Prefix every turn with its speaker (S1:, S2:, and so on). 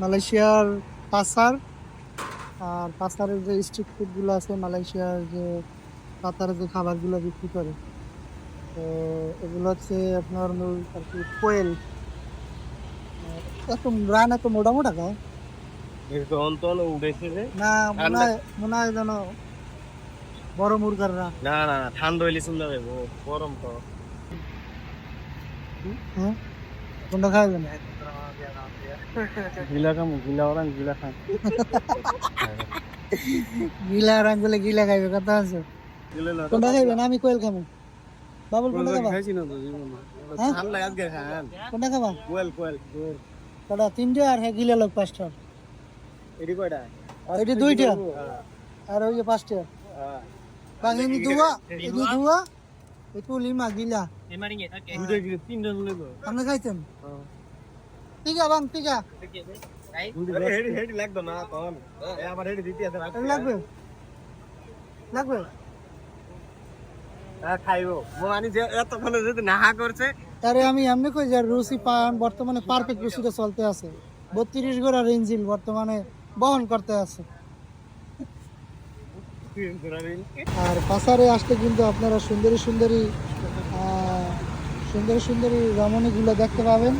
S1: মালয়েশিয়ার পাসার, আর পাসারের যে স্ট্রিট ফুডগুলো আছে, মালয়েশিয়ার যে পাতারে যে খাবারগুলো বিক্রি করে, তো এগুলো হচ্ছে আপনার মূল আর কি কোয়েল। এত রান এত মোটা মোটা খায়
S2: অন্তন উঠেছে যে
S1: না, মনে হয় যেন বড় মুরগার রান।
S2: না না না, ঠান্ডা হইলে চলে যাবে, গরম তো।
S1: হ্যাঁ, কোনটা খাবেন?
S2: গিলা কামু, গিলা ওরাং গিলা খান।
S1: গিলা রান বলে গিলা খাইবে, কথা আছে। কোনটা খাইবেন? আমি কোয়েল খাবো। বাবুল কোনটা খাবা?
S2: খাইছি না তো জীবনে।
S1: হ্যাঁ?
S2: ঠান্ডা আজকে খান।
S1: কোনটা খাবা?
S2: কোয়েল কোয়েল কোয়েল।
S1: কটা? 3টে, আর হ্যাঁ গিলা লোক 5টা।
S2: এডি কয়টা?
S1: এটি 2টা, আর ওই যে 5টা। Bang ini dua, itu 5 gila.
S2: দুইটা কি তিনটা লইব?
S1: আপনি খাইছেন? 3 bang, 3
S2: হেডি হেডি লাগতো না তখন। আবার হেডি দিতে আছে।
S1: লাগবে, লাগবে।
S2: খাইবো মানে যে এতক্ষণে যদি নাহা করছে।
S1: তারে আমি এমনি কই যে রুচি পান বর্তমানে পারফেক্ট রুচিতে চলতে আছে। 32 গোড়া রেঞ্জিল বর্তমানে বহন করতে আছে। আর পাসারে আসলে কিন্তু আপনারা সুন্দরী সুন্দরী রমণীগুলো দেখতে পাবেন।